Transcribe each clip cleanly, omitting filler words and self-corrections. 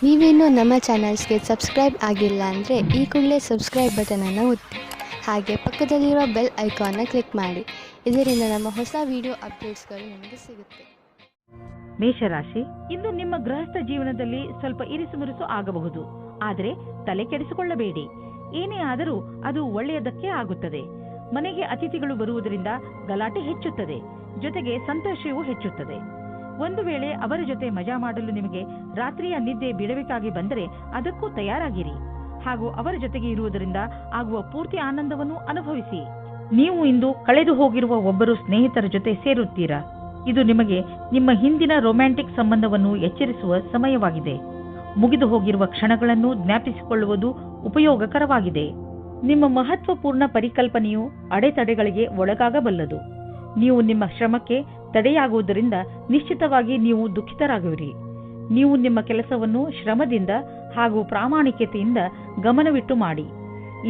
ನೀವೇನೂ ನಮ್ಮ ಚಾನಲ್ಸ್ಗೆ ಸಬ್ಸ್ಕ್ರೈಬ್ ಆಗಿಲ್ಲ ಅಂದರೆ ಈ ಕೂಡಲೇ ಸಬ್ಸ್ಕ್ರೈಬ್ ಬಟನನ್ನು ಒತ್ತಿ ಹಾಗೆ ಪಕ್ಕದಲ್ಲಿರೋ ಬೆಲ್ ಐಕಾನ್ನ ಕ್ಲಿಕ್ ಮಾಡಿ. ಇದರಿಂದ ನಮ್ಮ ಹೊಸ ವಿಡಿಯೋ ಅಪ್ಡೇಟ್ಸ್ಗಳು ನಿಮಗೆ ಸಿಗುತ್ತೆ. ಮೇಷರಾಶಿ, ಇಂದು ನಿಮ್ಮ ಗೃಹಸ್ಥ ಜೀವನದಲ್ಲಿ ಸ್ವಲ್ಪ ಇರಿಸುಮುರುಸು ಆಗಬಹುದು. ಆದರೆ ತಲೆ ಕೆಡಿಸಿಕೊಳ್ಳಬೇಡಿ. ಏನೇ ಆದರೂ ಅದು ಒಳ್ಳೆಯದಕ್ಕೆ ಆಗುತ್ತದೆ. ಮನೆಗೆ ಅತಿಥಿಗಳು ಬರುವುದರಿಂದ ಗಲಾಟೆ ಹೆಚ್ಚುತ್ತದೆ, ಜೊತೆಗೆ ಸಂತೋಷವೂ ಹೆಚ್ಚುತ್ತದೆ. ಒಂದು ವೇಳೆ ಅವರ ಜೊತೆ ಮಜಾ ಮಾಡಲು ನಿಮಗೆ ರಾತ್ರಿಯ ನಿದ್ದೆ ಬಿಡಬೇಕಾಗಿ ಬಂದರೆ ಅದಕ್ಕೂ ತಯಾರಾಗಿರಿ. ಹಾಗೂ ಅವರ ಜೊತೆಗೆ ಇರುವುದರಿಂದ ಆಗುವ ಪೂರ್ತಿ ಆನಂದವನ್ನು ಅನುಭವಿಸಿ. ನೀವು ಇಂದು ಕಳೆದು ಹೋಗಿರುವ ಒಬ್ಬರು ಸ್ನೇಹಿತರ ಜೊತೆ ಸೇರುತ್ತೀರಾ. ಇದು ನಿಮಗೆ ನಿಮ್ಮ ಹಿಂದಿನ ರೊಮ್ಯಾಂಟಿಕ್ ಸಂಬಂಧವನ್ನು ಎಚ್ಚರಿಸುವ ಸಮಯವಾಗಿದೆ. ಮುಗಿದು ಹೋಗಿರುವ ಕ್ಷಣಗಳನ್ನು ಜ್ಞಾಪಿಸಿಕೊಳ್ಳುವುದು ಉಪಯೋಗಕರವಾಗಿದೆ. ನಿಮ್ಮ ಮಹತ್ವಪೂರ್ಣ ಪರಿಕಲ್ಪನೆಯು ಅಡೆತಡೆಗಳಿಗೆ ಒಳಗಾಗಬಲ್ಲದು. ನೀವು ನಿಮ್ಮ ಶ್ರಮಕ್ಕೆ ತಡೆಯಾಗುವುದರಿಂದ ನಿಶ್ಚಿತವಾಗಿ ನೀವು ದುಃಖಿತರಾಗುವಿರಿ. ನೀವು ನಿಮ್ಮ ಕೆಲಸವನ್ನು ಶ್ರಮದಿಂದ ಹಾಗೂ ಪ್ರಾಮಾಣಿಕತೆಯಿಂದ ಗಮನವಿಟ್ಟು ಮಾಡಿ.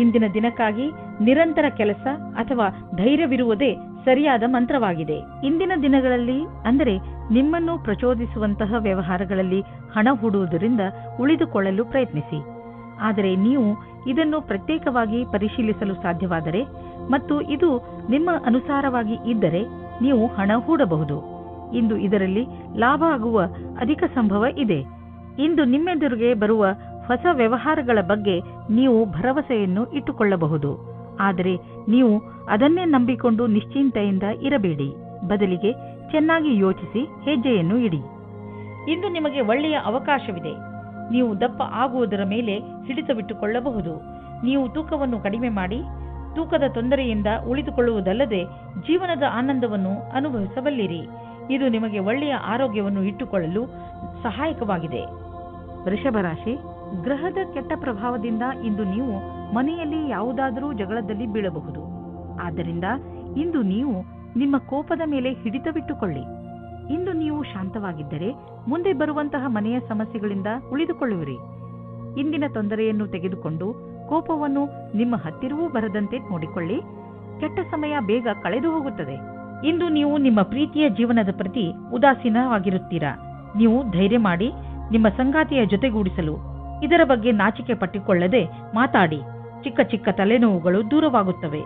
ಇಂದಿನ ದಿನಕ್ಕಾಗಿ ನಿರಂತರ ಕೆಲಸ ಅಥವಾ ಧೈರ್ಯವಿರುವುದೇ ಸರಿಯಾದ ಮಂತ್ರವಾಗಿದೆ. ಇಂದಿನ ದಿನಗಳಲ್ಲಿ ಅಂದರೆ ನಿಮ್ಮನ್ನು ಪ್ರಚೋದಿಸುವಂತಹ ವ್ಯವಹಾರಗಳಲ್ಲಿ ಹಣ ಹೂಡುವುದರಿಂದ ಉಳಿದುಕೊಳ್ಳಲು ಪ್ರಯತ್ನಿಸಿ. ಆದರೆ ನೀವು ಇದನ್ನು ಪ್ರತ್ಯೇಕವಾಗಿ ಪರಿಶೀಲಿಸಲು ಸಾಧ್ಯವಾದರೆ ಮತ್ತು ಇದು ನಿಮ್ಮ ಅನುಸಾರವಾಗಿ ಇದ್ದರೆ ನೀವು ಹಣ ಹೂಡಬಹುದು. ಇಂದು ಇದರಲ್ಲಿ ಲಾಭ ಆಗುವ ಅಧಿಕ ಸಂಭವ ಇದೆ. ಇಂದು ನಿಮ್ಮೆದುರಿಗೆ ಬರುವ ಹೊಸ ವ್ಯವಹಾರಗಳ ಬಗ್ಗೆ ನೀವು ಭರವಸೆಯನ್ನು ಇಟ್ಟುಕೊಳ್ಳಬಹುದು. ಆದರೆ ನೀವು ಅದನ್ನೇ ನಂಬಿಕೊಂಡು ನಿಶ್ಚಿಂತೆಯಿಂದ ಇರಬೇಡಿ. ಬದಲಿಗೆ ಚೆನ್ನಾಗಿ ಯೋಚಿಸಿ ಹೆಜ್ಜೆಯನ್ನು ಇಡಿ. ಇಂದು ನಿಮಗೆ ಒಳ್ಳೆಯ ಅವಕಾಶವಿದೆ. ನೀವು ದಪ್ಪ ಆಗುವುದರ ಮೇಲೆ ಹಿಡಿತವಿಟ್ಟುಕೊಳ್ಳಬಹುದು. ನೀವು ತೂಕವನ್ನು ಕಡಿಮೆ ಮಾಡಿ ತೂಕದ ತೊಂದರೆಯಿಂದ ಉಳಿದುಕೊಳ್ಳುವುದಲ್ಲದೆ ಜೀವನದ ಆನಂದವನ್ನು ಅನುಭವಿಸಬಲ್ಲಿರಿ. ಇದು ನಿಮಗೆ ಒಳ್ಳೆಯ ಆರೋಗ್ಯವನ್ನು ಇಟ್ಟುಕೊಳ್ಳಲು ಸಹಾಯಕವಾಗಿದೆ. ವೃಷಭ ರಾಶಿ, ಗ್ರಹದ ಕೆಟ್ಟ ಪ್ರಭಾವದಿಂದ ಇಂದು ನೀವು ಮನೆಯಲ್ಲಿ ಯಾವುದಾದರೂ ಜಗಳದಲ್ಲಿ ಬೀಳಬಹುದು. ಆದ್ದರಿಂದ ಇಂದು ನೀವು ನಿಮ್ಮ ಕೋಪದ ಮೇಲೆ ಹಿಡಿತವಿಟ್ಟುಕೊಳ್ಳಿ. ಇಂದು ನೀವು ಶಾಂತವಾಗಿದ್ದರೆ ಮುಂದೆ ಬರುವಂತಹ ಮನೆಯ ಸಮಸ್ಯೆಗಳಿಂದ ಉಳಿದುಕೊಳ್ಳುವಿರಿ. ಇಂದಿನ ತೊಂದರೆಯನ್ನು ತೆಗೆದುಕೊಂಡು ಕೋಪವನ್ನು ನಿಮ್ಮ ಹತ್ತಿರವೂ ಬರದಂತೆ ನೋಡಿಕೊಳ್ಳಿ. ಕೆಟ್ಟ ಸಮಯ ಬೇಗ ಕಳೆದು ಹೋಗುತ್ತದೆ. ಇಂದು ನೀವು ನಿಮ್ಮ ಪ್ರೀತಿಯ ಜೀವನದ ಪ್ರತಿ ಉದಾಸೀನವಾಗಿರುತ್ತೀರಾ. ನೀವು ಧೈರ್ಯ ಮಾಡಿ ನಿಮ್ಮ ಸಂಗಾತಿಯ ಜೊತೆಗೂಡಿಸಲು ಇದರ ಬಗ್ಗೆ ನಾಚಿಕೆ ಪಟ್ಟಿಕೊಳ್ಳದೆ ಮಾತಾಡಿ. ಚಿಕ್ಕ ಚಿಕ್ಕ ತಲೆನೋವುಗಳು ದೂರವಾಗುತ್ತವೆ.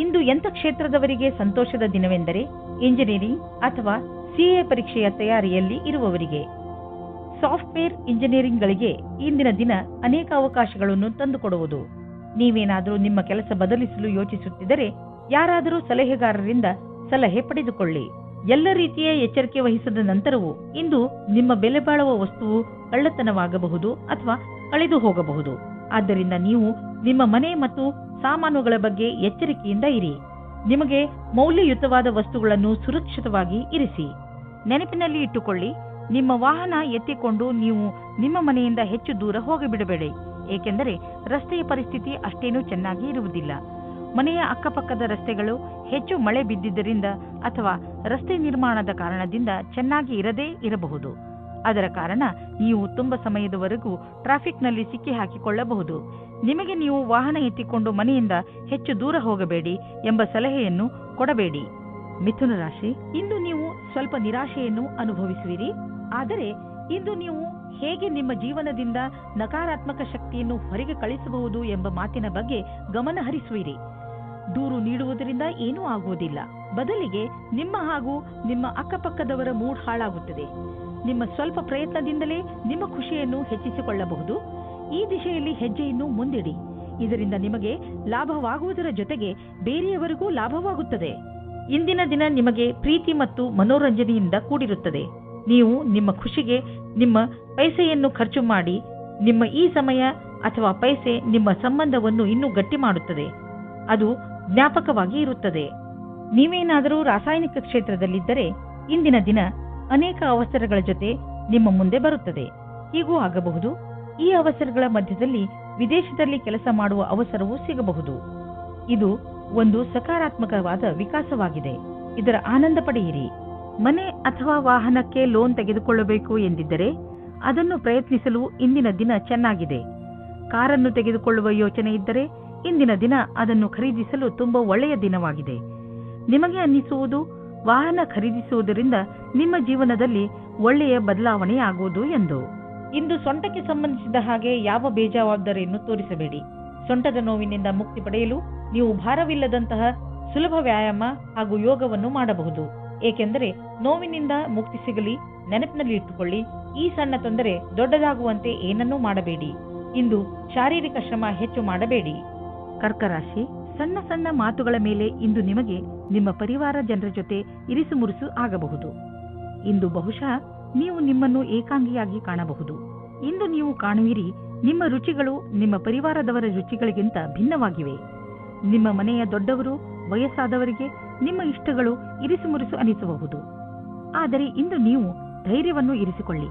ಇಂದು ಎಂಥ ಕ್ಷೇತ್ರದವರಿಗೆ ಸಂತೋಷದ ದಿನವೆಂದರೆ ಇಂಜಿನಿಯರಿಂಗ್ ಅಥವಾ ಸಿಎ ಪರೀಕ್ಷೆಯ ತಯಾರಿಯಲ್ಲಿ ಇರುವವರಿಗೆ. ಸಾಫ್ಟ್ವೇರ್ ಇಂಜಿನಿಯರಿಂಗ್ಗಳಿಗೆ ಇಂದಿನ ದಿನ ಅನೇಕ ಅವಕಾಶಗಳನ್ನು ತಂದುಕೊಡುವುದು. ನೀವೇನಾದರೂ ನಿಮ್ಮ ಕೆಲಸ ಬದಲಿಸಲು ಯೋಚಿಸುತ್ತಿದ್ದರೆ ಯಾರಾದರೂ ಸಲಹೆಗಾರರಿಂದ ಸಲಹೆ ಪಡೆದುಕೊಳ್ಳಿ. ಎಲ್ಲ ರೀತಿಯ ಎಚ್ಚರಿಕೆ ವಹಿಸಿದ ನಂತರವೂ ಇಂದು ನಿಮ್ಮ ಬೆಲೆ ಬಾಳುವ ವಸ್ತುವು ಕಳ್ಳತನವಾಗಬಹುದು ಅಥವಾ ಕಳೆದು ಹೋಗಬಹುದು. ಆದ್ದರಿಂದ ನೀವು ನಿಮ್ಮ ಮನೆ ಮತ್ತು ಸಾಮಾನುಗಳ ಬಗ್ಗೆ ಎಚ್ಚರಿಕೆಯಿಂದ ಇರಿ. ನಿಮಗೆ ಮೌಲ್ಯಯುತವಾದ ವಸ್ತುಗಳನ್ನು ಸುರಕ್ಷಿತವಾಗಿ ಇರಿಸಿ. ನೆನಪಿನಲ್ಲಿ ಇಟ್ಟುಕೊಳ್ಳಿ, ನಿಮ್ಮ ವಾಹನ ಎತ್ತಿಕೊಂಡು ನೀವು ನಿಮ್ಮ ಮನೆಯಿಂದ ಹೆಚ್ಚು ದೂರ ಹೋಗಿಬಿಡಬೇಡಿ. ಏಕೆಂದರೆ ರಸ್ತೆಯ ಪರಿಸ್ಥಿತಿ ಅಷ್ಟೇನೂ ಚೆನ್ನಾಗಿ ಇರುವುದಿಲ್ಲ. ಮನೆಯ ಅಕ್ಕಪಕ್ಕದ ರಸ್ತೆಗಳು ಹೆಚ್ಚು ಮಳೆ ಬಿದ್ದಿದ್ದರಿಂದ ಅಥವಾ ರಸ್ತೆ ನಿರ್ಮಾಣದ ಕಾರಣದಿಂದ ಚೆನ್ನಾಗಿ ಇರದೇ ಇರಬಹುದು. ಅದರ ಕಾರಣ ನೀವು ತುಂಬ ಸಮಯದವರೆಗೂ ಟ್ರಾಫಿಕ್ನಲ್ಲಿ ಸಿಕ್ಕಿ ಹಾಕಿಕೊಳ್ಳಬಹುದು. ನಿಮಗೆ ನೀವು ವಾಹನ ಎತ್ತಿಕೊಂಡು ಮನೆಯಿಂದ ಹೆಚ್ಚು ದೂರ ಹೋಗಬೇಡಿ ಎಂಬ ಸಲಹೆಯನ್ನು ಕೊಡಬೇಡಿ. ಮಿಥುನ ರಾಶಿ, ಇಂದು ನೀವು ಸ್ವಲ್ಪ ನಿರಾಶೆಯನ್ನು ಅನುಭವಿಸುವಿರಿ. ಆದರೆ ಇಂದು ನೀವು ಹೇಗೆ ನಿಮ್ಮ ಜೀವನದಿಂದ ನಕಾರಾತ್ಮಕ ಶಕ್ತಿಯನ್ನು ಹೊರಗೆ ಕಳಿಸಬಹುದು ಎಂಬ ಮಾತಿನ ಬಗ್ಗೆ ಗಮನ ಹರಿಸುವಿರಿ. ದೂರು ನೀಡುವುದರಿಂದ ಏನೂ ಆಗುವುದಿಲ್ಲ. ಬದಲಿಗೆ ನಿಮ್ಮ ಹಾಗೂ ನಿಮ್ಮ ಅಕ್ಕಪಕ್ಕದವರ ಮೂಡ್ ಹಾಳಾಗುತ್ತದೆ. ನಿಮ್ಮ ಸ್ವಲ್ಪ ಪ್ರಯತ್ನದಿಂದಲೇ ನಿಮ್ಮ ಖುಷಿಯನ್ನು ಹೆಚ್ಚಿಸಿಕೊಳ್ಳಬಹುದು. ಈ ದಿಶೆಯಲ್ಲಿ ಹೆಜ್ಜೆಯನ್ನು ಮುಂದಿಡಿ. ಇದರಿಂದ ನಿಮಗೆ ಲಾಭವಾಗುವುದರ ಜೊತೆಗೆ ಬೇರೆಯವರಿಗೂ ಲಾಭವಾಗುತ್ತದೆ. ಇಂದಿನ ದಿನ ನಿಮಗೆ ಪ್ರೀತಿ ಮತ್ತು ಮನೋರಂಜನೆಯಿಂದ ಕೂಡಿರುತ್ತದೆ. ನೀವು ನಿಮ್ಮ ಖುಷಿಗೆ ನಿಮ್ಮ ಪೈಸೆಯನ್ನು ಖರ್ಚು ಮಾಡಿ. ನಿಮ್ಮ ಈ ಸಮಯ ಅಥವಾ ಪೈಸೆ ನಿಮ್ಮ ಸಂಬಂಧವನ್ನು ಇನ್ನೂ ಗಟ್ಟಿ ಮಾಡುತ್ತದೆ. ಅದು ಜ್ಞಾಪಕವಾಗಿ ಇರುತ್ತದೆ. ನೀವೇನಾದರೂ ರಾಸಾಯನಿಕ ಕ್ಷೇತ್ರದಲ್ಲಿದ್ದರೆ ಇಂದಿನ ದಿನ ಅನೇಕ ಅವಸರಗಳ ಜೊತೆ ನಿಮ್ಮ ಮುಂದೆ ಬರುತ್ತದೆ. ಹೀಗೂ ಆಗಬಹುದು. ಈ ಅವಸರಗಳ ಮಧ್ಯದಲ್ಲಿ ವಿದೇಶದಲ್ಲಿ ಕೆಲಸ ಮಾಡುವ ಅವಸರವೂ ಸಿಗಬಹುದು. ಇದು ಒಂದು ಸಕಾರಾತ್ಮಕವಾದ ವಿಕಾಸವಾಗಿದೆ. ಇದರ ಆನಂದ ಪಡೆಯಿರಿ. ಮನೆ ಅಥವಾ ವಾಹನಕ್ಕೆ ಲೋನ್ ತೆಗೆದುಕೊಳ್ಳಬೇಕು ಎಂದಿದ್ದರೆ ಅದನ್ನು ಪ್ರಯತ್ನಿಸಲು ಇಂದಿನ ದಿನ ಚೆನ್ನಾಗಿದೆ. ಕಾರನ್ನು ತೆಗೆದುಕೊಳ್ಳುವ ಯೋಚನೆ ಇದ್ದರೆ ಇಂದಿನ ದಿನ ಅದನ್ನು ಖರೀದಿಸಲು ತುಂಬಾ ಒಳ್ಳೆಯ ದಿನವಾಗಿದೆ. ನಿಮಗೆ ಅನ್ನಿಸುವುದು ವಾಹನ ಖರೀದಿಸುವುದರಿಂದ ನಿಮ್ಮ ಜೀವನದಲ್ಲಿ ಒಳ್ಳೆಯ ಬದಲಾವಣೆಯಾಗುವುದು ಎಂದು. ಇಂದು ಸೊಂಟಕ್ಕೆ ಸಂಬಂಧಿಸಿದ ಹಾಗೆ ಯಾವ ಬೇಜವಾಬ್ದಾರಿಯನ್ನು ತೋರಿಸಬೇಡಿ. ಸೊಂಟದ ನೋವಿನಿಂದ ಮುಕ್ತಿ ಪಡೆಯಲು ನೀವು ಭಾರವಿಲ್ಲದಂತಹ ಸುಲಭ ವ್ಯಾಯಾಮ ಹಾಗೂ ಯೋಗವನ್ನು ಮಾಡಬಹುದು. ಏಕೆಂದರೆ ನೋವಿನಿಂದ ಮುಕ್ತಿ ಸಿಗಲಿ ನೆನಪಿನಲ್ಲಿ ಇಟ್ಟುಕೊಳ್ಳಿ, ಈ ಸಣ್ಣ ತೊಂದರೆ ದೊಡ್ಡದಾಗುವಂತೆ ಏನನ್ನೂ ಮಾಡಬೇಡಿ. ಇಂದು ಶಾರೀರಿಕ ಶ್ರಮ ಹೆಚ್ಚು ಮಾಡಬೇಡಿ. ಕರ್ಕ ರಾಶಿ, ಸಣ್ಣ ಸಣ್ಣ ಮಾತುಗಳ ಮೇಲೆ ಇಂದು ನಿಮಗೆ ನಿಮ್ಮ ಪರಿವಾರ ಜನರ ಜೊತೆ ಇರಿಸು ಮುರುಸು ಆಗಬಹುದು. ಇಂದು ಬಹುಶಃ ನೀವು ನಿಮ್ಮನ್ನು ಏಕಾಂಗಿಯಾಗಿ ಕಾಣಬಹುದು. ಇಂದು ನೀವು ಕಾಣುವಿರಿ, ನಿಮ್ಮ ರುಚಿಗಳು ನಿಮ್ಮ ಪರಿವಾರದವರ ರುಚಿಗಳಿಗಿಂತ ಭಿನ್ನವಾಗಿವೆ. ನಿಮ್ಮ ಮನೆಯ ದೊಡ್ಡವರು, ವಯಸ್ಸಾದವರಿಗೆ ನಿಮ್ಮ ಇಷ್ಟಗಳು ಇರಿಸು ಮುರುಸು ಅನಿಸಬಹುದು. ಆದರೆ ಇಂದು ನೀವು ಧೈರ್ಯವನ್ನು ಇರಿಸಿಕೊಳ್ಳಿ.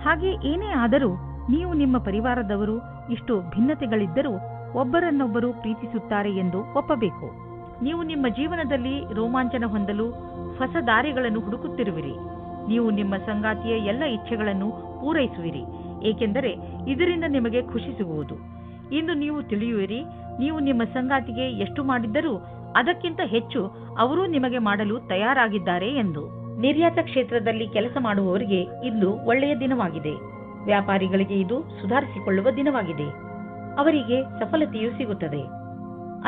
ಹಾಗೆ ಏನೇ ಆದರೂ ನೀವು ನಿಮ್ಮ ಪರಿವಾರದವರು ಇಷ್ಟು ಭಿನ್ನತೆಗಳಿದ್ದರೂ ಒಬ್ಬರನ್ನೊಬ್ಬರು ಪ್ರೀತಿಸುತ್ತಾರೆ ಎಂದು ಒಪ್ಪಬೇಕು. ನೀವು ನಿಮ್ಮ ಜೀವನದಲ್ಲಿ ರೋಮಾಂಚನ ಹೊಂದಲು ಹೊಸ ದಾರಿಗಳನ್ನು ಹುಡುಕುತ್ತಿರುವಿರಿ. ನೀವು ನಿಮ್ಮ ಸಂಗಾತಿಯ ಎಲ್ಲ ಇಚ್ಛೆಗಳನ್ನು ಪೂರೈಸುವಿರಿ, ಏಕೆಂದರೆ ಇದರಿಂದ ನಿಮಗೆ ಖುಷಿ ಸಿಗುವುದು. ಇಂದು ನೀವು ತಿಳಿಯುವಿರಿ, ನೀವು ನಿಮ್ಮ ಸಂಗಾತಿಗೆ ಎಷ್ಟು ಮಾಡಿದ್ದರೂ ಅದಕ್ಕಿಂತ ಹೆಚ್ಚು ಅವರು ನಿಮಗೆ ಮಾಡಲು ತಯಾರಾಗಿದ್ದಾರೆ ಎಂದು. ನಿರ್ಯಾತ ಕ್ಷೇತ್ರದಲ್ಲಿ ಕೆಲಸ ಮಾಡುವವರಿಗೆ ಇಂದು ಒಳ್ಳೆಯ ದಿನವಾಗಿದೆ. ವ್ಯಾಪಾರಿಗಳಿಗೆ ಇದು ಸುಧಾರಿಸಿಕೊಳ್ಳುವ ದಿನವಾಗಿದೆ. ಅವರಿಗೆ ಸಫಲತೆಯೂ ಸಿಗುತ್ತದೆ.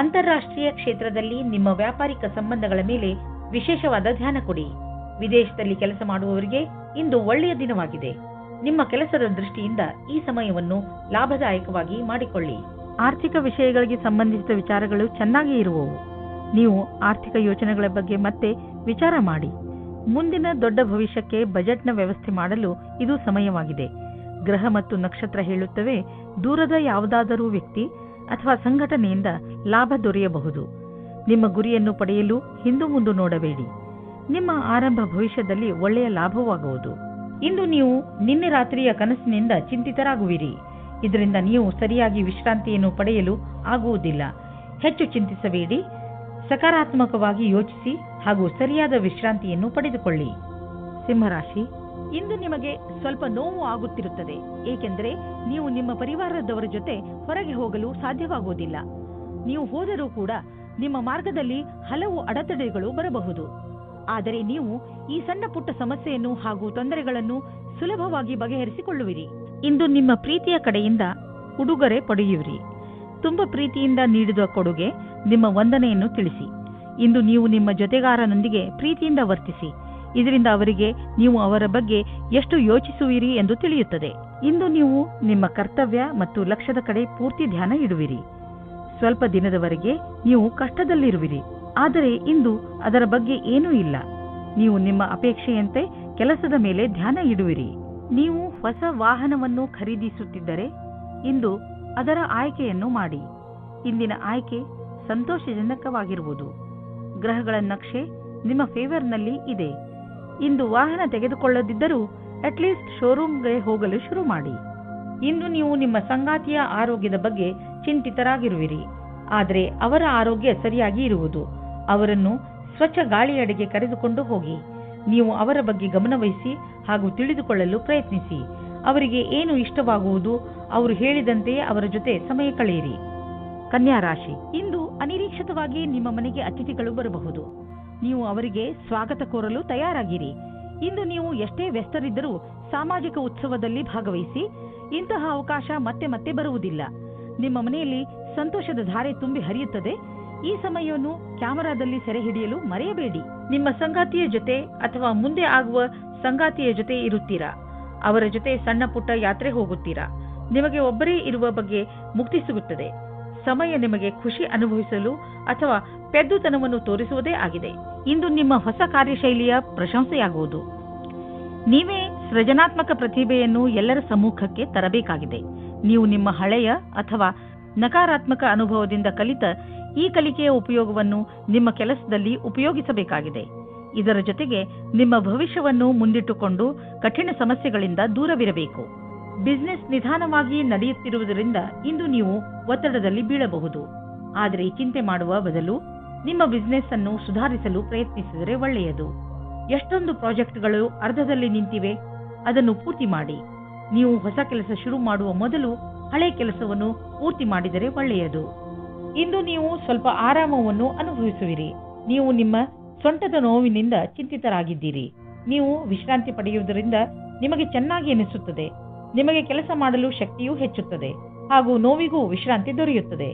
ಅಂತಾರಾಷ್ಟ್ರೀಯ ಕ್ಷೇತ್ರದಲ್ಲಿ ನಿಮ್ಮ ವ್ಯಾಪಾರಿಕ ಸಂಬಂಧಗಳ ಮೇಲೆ ವಿಶೇಷವಾದ ಧ್ಯಾನ ಕೊಡಿ. ವಿದೇಶದಲ್ಲಿ ಕೆಲಸ ಮಾಡುವವರಿಗೆ ಇಂದು ಒಳ್ಳೆಯ ದಿನವಾಗಿದೆ. ನಿಮ್ಮ ಕೆಲಸದ ದೃಷ್ಟಿಯಿಂದ ಈ ಸಮಯವನ್ನು ಲಾಭದಾಯಕವಾಗಿ ಮಾಡಿಕೊಳ್ಳಿ. ಆರ್ಥಿಕ ವಿಷಯಗಳಿಗೆ ಸಂಬಂಧಿಸಿದ ವಿಚಾರಗಳು ಚೆನ್ನಾಗಿ ಇರುವವು. ನೀವು ಆರ್ಥಿಕ ಯೋಜನೆಗಳ ಬಗ್ಗೆ ಮತ್ತೆ ವಿಚಾರ ಮಾಡಿ. ಮುಂದಿನ ದೊಡ್ಡ ಭವಿಷ್ಯಕ್ಕೆ ಬಜೆಟ್ನ ವ್ಯವಸ್ಥೆ ಮಾಡಲು ಇದು ಸಮಯವಾಗಿದೆ. ಗ್ರಹ ಮತ್ತು ನಕ್ಷತ್ರ ಹೇಳುತ್ತವೆ, ದೂರದ ಯಾವುದಾದರೂ ವ್ಯಕ್ತಿ ಅಥವಾ ಸಂಘಟನೆಯಿಂದ ಲಾಭ ದೊರೆಯಬಹುದು. ನಿಮ್ಮ ಗುರಿಯನ್ನು ಪಡೆಯಲು ಹಿಂದು ಮುಂದು ನೋಡಬೇಡಿ. ನಿಮ್ಮ ಆರಂಭ ಭವಿಷ್ಯದಲ್ಲಿ ಒಳ್ಳೆಯ ಲಾಭವಾಗುವುದು. ಇಂದು ನೀವು ನಿನ್ನೆ ರಾತ್ರಿಯ ಕನಸಿನಿಂದ ಚಿಂತಿತರಾಗುವಿರಿ. ಇದರಿಂದ ನೀವು ಸರಿಯಾಗಿ ವಿಶ್ರಾಂತಿಯನ್ನು ಪಡೆಯಲು ಆಗುವುದಿಲ್ಲ. ಹೆಚ್ಚು ಚಿಂತಿಸಬೇಡಿ. ಸಕಾರಾತ್ಮಕವಾಗಿ ಯೋಚಿಸಿ ಹಾಗೂ ಸರಿಯಾದ ವಿಶ್ರಾಂತಿಯನ್ನು ಪಡೆದುಕೊಳ್ಳಿ. ಸಿಂಹರಾಶಿ, ಇಂದು ನಿಮಗೆ ಸ್ವಲ್ಪ ನೋವು ಆಗುತ್ತಿರುತ್ತದೆ. ಏಕೆಂದರೆ ನೀವು ನಿಮ್ಮ ಪರಿವಾರದವರ ಜೊತೆ ಹೊರಗೆ ಹೋಗಲು ಸಾಧ್ಯವಾಗುವುದಿಲ್ಲ. ನೀವು ಹೋದರೂ ಕೂಡ ನಿಮ್ಮ ಮಾರ್ಗದಲ್ಲಿ ಹಲವು ಅಡೆತಡೆಗಳು ಬರಬಹುದು. ಆದರೆ ನೀವು ಈ ಸಣ್ಣ ಪುಟ್ಟ ಸಮಸ್ಯೆಯನ್ನು ಹಾಗೂ ತೊಂದರೆಗಳನ್ನು ಸುಲಭವಾಗಿ ಬಗೆಹರಿಸಿಕೊಳ್ಳುವಿರಿ. ಇಂದು ನಿಮ್ಮ ಪ್ರೀತಿಯ ಕಡೆಯಿಂದ ಉಡುಗೊರೆ ಪಡೆಯುವಿರಿ. ತುಂಬಾ ಪ್ರೀತಿಯಿಂದ ನೀಡಿದ ಕೊಡುಗೆ ನಿಮ್ಮ ವಂದನೆಯನ್ನು ತಿಳಿಸಿ. ಇಂದು ನೀವು ನಿಮ್ಮ ಜೊತೆಗಾರನೊಂದಿಗೆ ಪ್ರೀತಿಯಿಂದ ವರ್ತಿಸಿ. ಇದರಿಂದ ಅವರಿಗೆ ನೀವು ಅವರ ಬಗ್ಗೆ ಎಷ್ಟು ಯೋಚಿಸುವಿರಿ ಎಂದು ತಿಳಿಯುತ್ತದೆ. ಇಂದು ನೀವು ನಿಮ್ಮ ಕರ್ತವ್ಯ ಮತ್ತು ಲಕ್ಷ್ಯದ ಕಡೆ ಪೂರ್ತಿ ಧ್ಯಾನ ಇಡುವಿರಿ. ಸ್ವಲ್ಪ ದಿನದವರೆಗೆ ನೀವು ಕಷ್ಟದಲ್ಲಿರುವಿರಿ, ಆದರೆ ಇಂದು ಅದರ ಬಗ್ಗೆ ಏನೂ ಇಲ್ಲ. ನೀವು ನಿಮ್ಮ ಅಪೇಕ್ಷೆಯಂತೆ ಕೆಲಸದ ಮೇಲೆ ಧ್ಯಾನ ಇಡುವಿರಿ. ನೀವು ಹೊಸ ವಾಹನವನ್ನು ಖರೀದಿಸುತ್ತಿದ್ದರೆ ಇಂದು ಅದರ ಆಯ್ಕೆಯನ್ನು ಮಾಡಿ. ಇಂದಿನ ಆಯ್ಕೆ ಸಂತೋಷಜನಕವಾಗಿರುವುದು. ಗ್ರಹಗಳ ನಕ್ಷೆ ನಿಮ್ಮ ಫೇವರ್ನಲ್ಲಿ ಇದೆ. ಇಂದು ವಾಹನ ತೆಗೆದುಕೊಳ್ಳದಿದ್ದರೂ ಅಟ್ಲೀಸ್ಟ್ ಶೋರೂಮ್ಗೆ ಹೋಗಲು ಶುರು ಮಾಡಿ. ಇಂದು ನೀವು ನಿಮ್ಮ ಸಂಗಾತಿಯ ಆರೋಗ್ಯದ ಬಗ್ಗೆ ಚಿಂತಿತರಾಗಿರುವಿರಿ, ಆದರೆ ಅವರ ಆರೋಗ್ಯ ಸರಿಯಾಗಿ ಇರುವುದು. ಅವರನ್ನು ಸ್ವಚ್ಛ ಗಾಳಿಯಡೆಗೆ ಕರೆದುಕೊಂಡು ಹೋಗಿ. ನೀವು ಅವರ ಬಗ್ಗೆ ಗಮನವಹಿಸಿ ಹಾಗೂ ತಿಳಿದುಕೊಳ್ಳಲು ಪ್ರಯತ್ನಿಸಿ. ಅವರಿಗೆ ಏನು ಇಷ್ಟವಾಗುವುದು, ಅವರು ಹೇಳಿದಂತೆಯೇ ಅವರ ಜೊತೆ ಸಮಯ ಕಳೆಯಿರಿ. ಕನ್ಯಾ ರಾಶಿ, ಇಂದು ಅನಿರೀಕ್ಷಿತವಾಗಿ ನಿಮ್ಮ ಮನೆಗೆ ಅತಿಥಿಗಳು ಬರಬಹುದು. ನೀವು ಅವರಿಗೆ ಸ್ವಾಗತ ಕೋರಲು ತಯಾರಾಗಿರಿ. ಇಂದು ನೀವು ಎಷ್ಟೇ ವ್ಯಸ್ತರಿದ್ದರೂ ಸಾಮಾಜಿಕ ಉತ್ಸವದಲ್ಲಿ ಭಾಗವಹಿಸಿ. ಇಂತಹ ಅವಕಾಶ ಮತ್ತೆ ಮತ್ತೆ ಬರುವುದಿಲ್ಲ. ನಿಮ್ಮ ಮನೆಯಲ್ಲಿ ಸಂತೋಷದ ಧಾರೆ ತುಂಬಿ ಹರಿಯುತ್ತದೆ. ಈ ಸಮಯವನ್ನು ಕ್ಯಾಮೆರಾದಲ್ಲಿ ಸೆರೆ ಹಿಡಿಯಲು ಮರೆಯಬೇಡಿ. ನಿಮ್ಮ ಸಂಗಾತಿಯ ಜೊತೆ ಅಥವಾ ಮುಂದೆ ಆಗುವ ಸಂಗಾತಿಯ ಜೊತೆ ಇರುತ್ತೀರಾ. ಅವರ ಜೊತೆ ಸಣ್ಣ ಪುಟ್ಟ ಯಾತ್ರೆ ಹೋಗುತ್ತೀರಾ. ನಿಮಗೆ ಒಬ್ಬರೇ ಇರುವ ಬಗ್ಗೆ ಮುಕ್ತಿ ಸಿಗುತ್ತದೆ. ಸಮಯ ನಿಮಗೆ ಖುಷಿ ಅನುಭವಿಸಲು ಅಥವಾ ಪೆದ್ದುತನವನ್ನು ತೋರಿಸುವುದೇ ಆಗಿದೆ. ಇಂದು ನಿಮ್ಮ ಹೊಸ ಕಾರ್ಯಶೈಲಿಯ ಪ್ರಶಂಸೆಯಾಗುವುದು. ನೀವೇ ಸೃಜನಾತ್ಮಕ ಪ್ರತಿಭೆಯನ್ನು ಎಲ್ಲರ ಸಮ್ಮುಖಕ್ಕೆ ತರಬೇಕಾಗಿದೆ. ನೀವು ನಿಮ್ಮ ಹಳೆಯ ಅಥವಾ ನಕಾರಾತ್ಮಕ ಅನುಭವದಿಂದ ಕಲಿತ ಈ ಕಲಿಕೆಯ ಉಪಯೋಗವನ್ನು ನಿಮ್ಮ ಕೆಲಸದಲ್ಲಿ ಉಪಯೋಗಿಸಬೇಕಾಗಿದೆ. ಇದರ ಜೊತೆಗೆ ನಿಮ್ಮ ಭವಿಷ್ಯವನ್ನು ಮುಂದಿಟ್ಟುಕೊಂಡು ಕಠಿಣ ಸಮಸ್ಯೆಗಳಿಂದ ದೂರವಿರಬೇಕು. ಬಿಸಿನೆಸ್ ನಿಧಾನವಾಗಿ ನಡೆಯುತ್ತಿರುವುದರಿಂದ ಇಂದು ನೀವು ಒತ್ತಡದಲ್ಲಿ ಬೀಳಬಹುದು. ಆದರೆ ಚಿಂತೆ ಮಾಡುವ ಬದಲು ನಿಮ್ಮ ಬಿಸಿನೆಸ್ ಅನ್ನು ಸುಧಾರಿಸಲು ಪ್ರಯತ್ನಿಸಿದರೆ ಒಳ್ಳೆಯದು. ಎಷ್ಟೊಂದು ಪ್ರಾಜೆಕ್ಟ್ಗಳು ಅರ್ಧದಲ್ಲಿ ನಿಂತಿವೆ, ಅದನ್ನು ಪೂರ್ತಿ ಮಾಡಿ. ನೀವು ಹೊಸ ಕೆಲಸ ಶುರು ಮಾಡುವ ಮೊದಲು ಹಳೆ ಕೆಲಸವನ್ನು ಪೂರ್ತಿ ಮಾಡಿದರೆ ಒಳ್ಳೆಯದು. ಇಂದು ನೀವು ಸ್ವಲ್ಪ ಆರಾಮವನ್ನು ಅನುಭವಿಸುವಿರಿ. ನೀವು ನಿಮ್ಮ ಸೊಂಟದ ನೋವಿನಿಂದ ಚಿಂತಿತರಾಗಿದ್ದೀರಿ. ನೀವು ವಿಶ್ರಾಂತಿ ಪಡೆಯುವುದರಿಂದ ನಿಮಗೆ ಚೆನ್ನಾಗಿ ಅನಿಸುತ್ತದೆ. ನಿಮಗೆ ಕೆಲಸ ಮಾಡಲು ಶಕ್ತಿಯೂ ಹೆಚ್ಚುತ್ತದೆ ಹಾಗೂ ನೋವಿಗೂ ವಿಶ್ರಾಂತಿ ದೊರೆಯುತ್ತದೆ.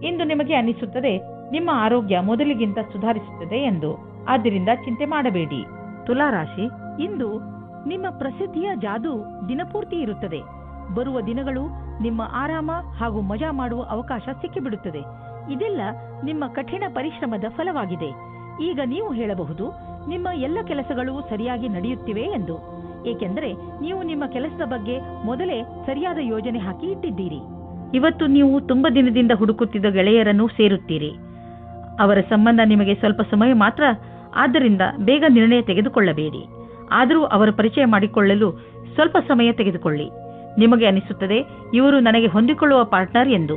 ಇಂದು ನಿಮಗೆ ಅನಿಸುತ್ತದೆ ನಿಮ್ಮ ಆರೋಗ್ಯ ಮೊದಲಿಗಿಂತ ಸುಧಾರಿಸುತ್ತದೆ ಎಂದು. ಆದ್ದರಿಂದ ಚಿಂತೆ ಮಾಡಬೇಡಿ. ತುಲಾರಾಶಿ, ಇಂದು ನಿಮ್ಮ ಪ್ರಸಿದ್ಧಿಯ ಜಾದು ದಿನಪೂರ್ತಿ ಇರುತ್ತದೆ. ಬರುವ ದಿನಗಳು ನಿಮ್ಮ ಆರಾಮ ಹಾಗೂ ಮಜಾ ಮಾಡುವ ಅವಕಾಶ ಸಿಕ್ಕಿಬಿಡುತ್ತದೆ. ಇದೆಲ್ಲ ನಿಮ್ಮ ಕಠಿಣ ಪರಿಶ್ರಮದ ಫಲವಾಗಿದೆ. ಈಗ ನೀವು ಹೇಳಬಹುದು, ನಿಮ್ಮ ಎಲ್ಲ ಕೆಲಸಗಳು ಸರಿಯಾಗಿ ನಡೆಯುತ್ತಿವೆ ಎಂದು. ಏಕೆಂದರೆ ನೀವು ನಿಮ್ಮ ಕೆಲಸದ ಬಗ್ಗೆ ಮೊದಲೇ ಸರಿಯಾದ ಯೋಜನೆ ಹಾಕಿ ಇಟ್ಟಿದ್ದೀರಿ. ಇವತ್ತು ನೀವು ತುಂಬ ದಿನದಿಂದ ಹುಡುಕುತ್ತಿದ್ದ ಗೆಳೆಯರನ್ನು ಸೇರುತ್ತೀರಿ. ಅವರ ಸಂಬಂಧ ನಿಮಗೆ ಸ್ವಲ್ಪ ಸಮಯ ಮಾತ್ರ, ಆದ್ದರಿಂದ ಬೇಗ ನಿರ್ಣಯ ತೆಗೆದುಕೊಳ್ಳಬೇಡಿ. ಆದರೂ ಅವರ ಪರಿಚಯ ಮಾಡಿಕೊಳ್ಳಲು ಸ್ವಲ್ಪ ಸಮಯ ತೆಗೆದುಕೊಳ್ಳಿ. ನಿಮಗೆ ಅನಿಸುತ್ತದೆ ಇವರು ನನಗೆ ಹೊಂದಿಕೊಳ್ಳುವ ಪಾರ್ಟ್ನರ್ ಎಂದು.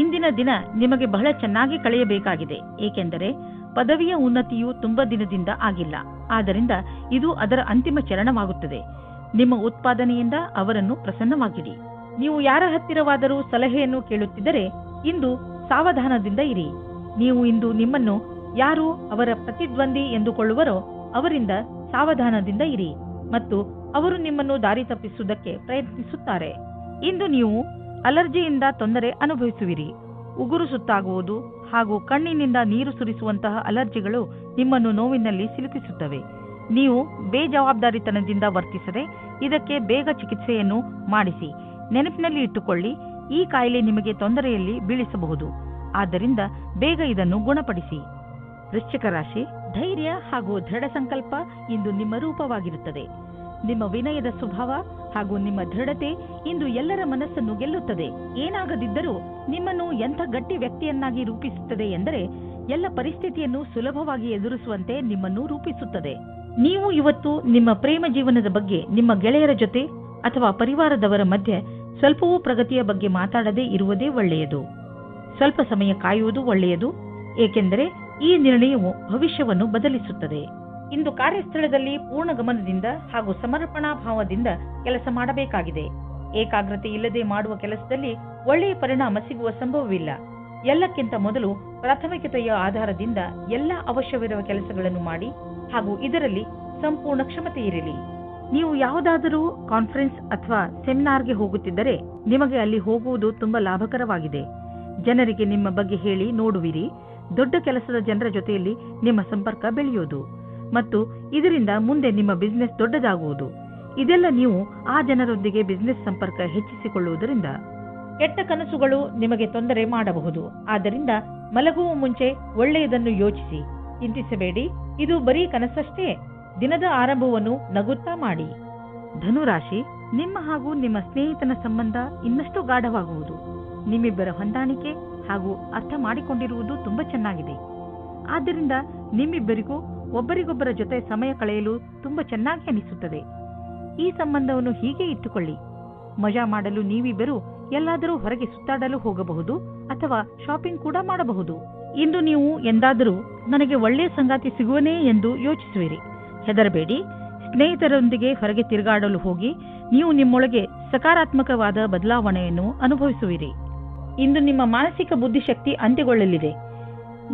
ಇಂದಿನ ದಿನ ನಿಮಗೆ ಬಹಳ ಚೆನ್ನಾಗಿ ಕಳೆಯಬೇಕಾಗಿದೆ. ಏಕೆಂದರೆ ಪದವಿಯ ಉನ್ನತಿಯು ತುಂಬಾ ದಿನದಿಂದ ಆಗಿಲ್ಲ. ಆದ್ದರಿಂದ ಇದು ಅದರ ಅಂತಿಮ ಚರಣವಾಗುತ್ತದೆ. ನಿಮ್ಮ ಉತ್ಪಾದನೆಯಿಂದ ಅವರನ್ನು ಪ್ರಸನ್ನವಾಗಿಡಿ. ನೀವು ಯಾರ ಹತ್ತಿರವಾದರೂ ಸಲಹೆಯನ್ನು ಕೇಳುತ್ತಿದ್ದರೆ ಇಂದು ಸಾವಧಾನದಿಂದ ಇರಿ. ನೀವು ಇಂದು ನಿಮ್ಮನ್ನು ಯಾರು ಅವರ ಪ್ರತಿದ್ವಂದಿ ಎಂದುಕೊಳ್ಳುವರೋ ಅವರಿಂದ ಸಾವಧಾನದಿಂದ ಇರಿ ಮತ್ತು ಅವರು ನಿಮ್ಮನ್ನು ದಾರಿ ತಪ್ಪಿಸುವುದಕ್ಕೆ ಪ್ರಯತ್ನಿಸುತ್ತಾರೆ. ಇಂದು ನೀವು ಅಲರ್ಜಿಯಿಂದ ತೊಂದರೆ ಅನುಭವಿಸುವಿರಿ. ಉಗುರು ಸುತ್ತಾಗುವುದು ಹಾಗೂ ಕಣ್ಣಿನಿಂದ ನೀರು ಸುರಿಸುವಂತಹ ಅಲರ್ಜಿಗಳು ನಿಮ್ಮನ್ನು ನೋವಿನಲ್ಲಿ ಸಿಲುಕಿಸುತ್ತವೆ. ನೀವು ಬೇಜವಾಬ್ದಾರಿತನದಿಂದ ವರ್ತಿಸದೆ ಇದಕ್ಕೆ ಬೇಗ ಚಿಕಿತ್ಸೆಯನ್ನು ಮಾಡಿಸಿ. ನೆನಪಿನಲ್ಲಿ ಇಟ್ಟುಕೊಳ್ಳಿ, ಈ ಕಾಯಿಲೆ ನಿಮಗೆ ತೊಂದರೆಯಲ್ಲಿ ಬೀಳಿಸಬಹುದು. ಆದ್ದರಿಂದ ಬೇಗ ಇದನ್ನು ಗುಣಪಡಿಸಿ. ವೃಶ್ಚಿಕ ರಾಶಿ, ಧೈರ್ಯ ಹಾಗೂ ದೃಢ ಸಂಕಲ್ಪ ಇಂದು ನಿಮ್ಮ ರೂಪವಾಗಿರುತ್ತದೆ. ನಿಮ್ಮ ವಿನಯದ ಸ್ವಭಾವ ಹಾಗೂ ನಿಮ್ಮ ದೃಢತೆ ಇಂದು ಎಲ್ಲರ ಮನಸ್ಸನ್ನು ಗೆಲ್ಲುತ್ತದೆ. ಏನಾಗದಿದ್ದರೂ ನಿಮ್ಮನ್ನು ಎಂಥ ಗಟ್ಟಿ ವ್ಯಕ್ತಿಯನ್ನಾಗಿ ರೂಪಿಸುತ್ತದೆ ಎಂದರೆ ಎಲ್ಲ ಪರಿಸ್ಥಿತಿಯನ್ನು ಸುಲಭವಾಗಿ ಎದುರಿಸುವಂತೆ ನಿಮ್ಮನ್ನು ರೂಪಿಸುತ್ತದೆ. ನೀವು ಇವತ್ತು ನಿಮ್ಮ ಪ್ರೇಮ ಜೀವನದ ಬಗ್ಗೆ ನಿಮ್ಮ ಗೆಳೆಯರ ಜೊತೆ ಅಥವಾ ಪರಿವಾರದವರ ಮಧ್ಯೆ ಸ್ವಲ್ಪವೂ ಪ್ರಗತಿಯ ಬಗ್ಗೆ ಮಾತಾಡದೇ ಇರುವುದೇ ಒಳ್ಳೆಯದು. ಸ್ವಲ್ಪ ಸಮಯ ಕಾಯುವುದು ಒಳ್ಳೆಯದು, ಏಕೆಂದರೆ ಈ ನಿರ್ಣಯವು ಭವಿಷ್ಯವನ್ನು ಬದಲಿಸುತ್ತದೆ. ಇಂದು ಕಾರ್ಯಸ್ಥಳದಲ್ಲಿ ಪೂರ್ಣ ಗಮನದಿಂದ ಹಾಗೂ ಸಮರ್ಪಣಾ ಭಾವದಿಂದ ಕೆಲಸ ಮಾಡಬೇಕಾಗಿದೆ. ಏಕಾಗ್ರತೆ ಇಲ್ಲದೆ ಮಾಡುವ ಕೆಲಸದಲ್ಲಿ ಒಳ್ಳೆಯ ಪರಿಣಾಮ ಸಿಗುವ ಸಂಭವವಿಲ್ಲ. ಎಲ್ಲಕ್ಕಿಂತ ಮೊದಲು ಪ್ರಾಥಮಿಕತೆಯ ಆಧಾರದಿಂದ ಎಲ್ಲ ಅವಶ್ಯವಿರುವ ಕೆಲಸಗಳನ್ನು ಮಾಡಿ ಹಾಗೂ ಇದರಲ್ಲಿ ಸಂಪೂರ್ಣ ಕ್ಷಮತೆ ಇರಲಿ. ನೀವು ಯಾವುದಾದರೂ ಕಾನ್ಫರೆನ್ಸ್ ಅಥವಾ ಸೆಮಿನಾರ್ಗೆ ಹೋಗುತ್ತಿದ್ದರೆ ನಿಮಗೆ ಅಲ್ಲಿ ಹೋಗುವುದು ತುಂಬಾ ಲಾಭಕರವಾಗಿದೆ. ಜನರಿಗೆ ನಿಮ್ಮ ಬಗ್ಗೆ ಹೇಳಿ ನೋಡುವಿರಿ. ದೊಡ್ಡ ಕೆಲಸದ ಜನರ ಜೊತೆಯಲ್ಲಿ ನಿಮ್ಮ ಸಂಪರ್ಕ ಬೆಳೆಯುವುದು ಮತ್ತು ಇದರಿಂದ ಮುಂದೆ ನಿಮ್ಮ ಬಿಸಿನೆಸ್ ದೊಡ್ಡದಾಗುವುದು. ಇದೆಲ್ಲ ನೀವು ಆ ಜನರೊಂದಿಗೆ ಬಿಸಿನೆಸ್ ಸಂಪರ್ಕ ಹೆಚ್ಚಿಸಿಕೊಳ್ಳುವುದರಿಂದ. ಕೆಟ್ಟ ಕನಸುಗಳು ನಿಮಗೆ ತೊಂದರೆ ಮಾಡಬಹುದು. ಆದ್ದರಿಂದ ಮಲಗುವ ಮುಂಚೆ ಒಳ್ಳೆಯದನ್ನು ಯೋಚಿಸಿ, ಚಿಂತಿಸಬೇಡಿ. ಇದು ಬರೀ ಕನಸಷ್ಟೇ. ದಿನದ ಆರಂಭವನ್ನು ನಗುತ್ತಾ ಮಾಡಿ. ಧನುರಾಶಿ, ನಿಮ್ಮ ಹಾಗೂ ನಿಮ್ಮ ಸ್ನೇಹಿತನ ಸಂಬಂಧ ಇನ್ನಷ್ಟು ಗಾಢವಾಗುವುದು. ನಿಮ್ಮಿಬ್ಬರ ಹೊಂದಾಣಿಕೆ ಹಾಗೂ ಅರ್ಥ ಮಾಡಿಕೊಂಡಿರುವುದು ತುಂಬಾ ಚೆನ್ನಾಗಿದೆ. ಆದ್ದರಿಂದ ನಿಮ್ಮಿಬ್ಬರಿಗೂ ಒಬ್ಬರಿಗೊಬ್ಬರ ಜೊತೆ ಸಮಯ ಕಳೆಯಲು ತುಂಬಾ ಚೆನ್ನಾಗಿ ಅನಿಸುತ್ತದೆ. ಈ ಸಂಬಂಧವನ್ನು ಹೀಗೆ ಇಟ್ಟುಕೊಳ್ಳಿ. ಮಜಾ ಮಾಡಲು ನೀವಿಬ್ಬರು ಎಲ್ಲಾದರೂ ಹೊರಗೆ ಸುತ್ತಾಡಲು ಹೋಗಬಹುದು ಅಥವಾ ಶಾಪಿಂಗ್ ಕೂಡ ಮಾಡಬಹುದು. ಇಂದು ನೀವು ಎಂದಾದರೂ ನನಗೆ ಒಳ್ಳೆಯ ಸಂಗಾತಿ ಸಿಗುವನೇ ಎಂದು ಯೋಚಿಸುವಿರಿ. ಹೆದರಬೇಡಿ. ಸ್ನೇಹಿತರೊಂದಿಗೆ ಹೊರಗೆ ತಿರುಗಾಡಲು ಹೋಗಿ ನೀವು ನಿಮ್ಮೊಳಗೆ ಸಕಾರಾತ್ಮಕವಾದ ಬದಲಾವಣೆಯನ್ನು ಅನುಭವಿಸುವಿರಿ. ಇಂದು ನಿಮ್ಮ ಮಾನಸಿಕ ಬುದ್ಧಿಶಕ್ತಿ ಅಂತ್ಯಗೊಳ್ಳಲಿದೆ.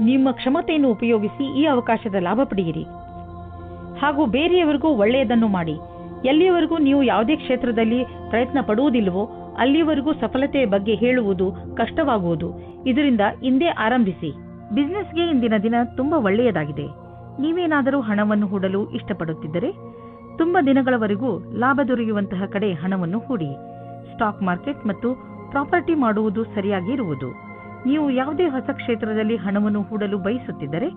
ನಿಮ್ಮ ಕ್ಷಮತೆಯನ್ನು ಉಪಯೋಗಿಸಿ ಈ ಅವಕಾಶದ ಲಾಭ ಪಡೆಯಿರಿ ಹಾಗೂ ಬೇರೆಯವರಿಗೂ ಒಳ್ಳೆಯದನ್ನು ಮಾಡಿ. ಎಲ್ಲಿಯವರೆಗೂ ನೀವು ಯಾವುದೇ ಕ್ಷೇತ್ರದಲ್ಲಿ ಪ್ರಯತ್ನ ಪಡುವುದಿಲ್ಲವೋ ಅಲ್ಲಿಯವರೆಗೂ ಸಫಲತೆಯ ಬಗ್ಗೆ ಹೇಳುವುದು ಕಷ್ಟವಾಗುವುದು. ಇದರಿಂದ ಇಂದೇ ಆರಂಭಿಸಿ. ಬಿಸಿನೆಸ್ಗೆ ಇಂದಿನ ದಿನ ತುಂಬಾ ಒಳ್ಳೆಯದಾಗಿದೆ. ನೀವೇನಾದರೂ ಹಣವನ್ನು ಹೂಡಲು ಇಷ್ಟಪಡುತ್ತಿದ್ದರೆ ತುಂಬಾ ದಿನಗಳವರೆಗೂ ಲಾಭ ದೊರೆಯುವಂತಹ ಕಡೆ ಹಣವನ್ನು ಹೂಡಿ. ಸ್ಟಾಕ್ ಮಾರ್ಕೆಟ್ ಮತ್ತು ಪ್ರಾಪರ್ಟಿ ಮಾಡುವುದು ಸರಿಯಾಗಿ ಇರುವುದು. ನೀವು ಯಾವುದೇ ಹೊಸ ಕ್ಷೇತ್ರದಲ್ಲಿ ಹಣವನ್ನು ಹೂಡಲು ಬಯಸುತ್ತಿದ್ದರೆ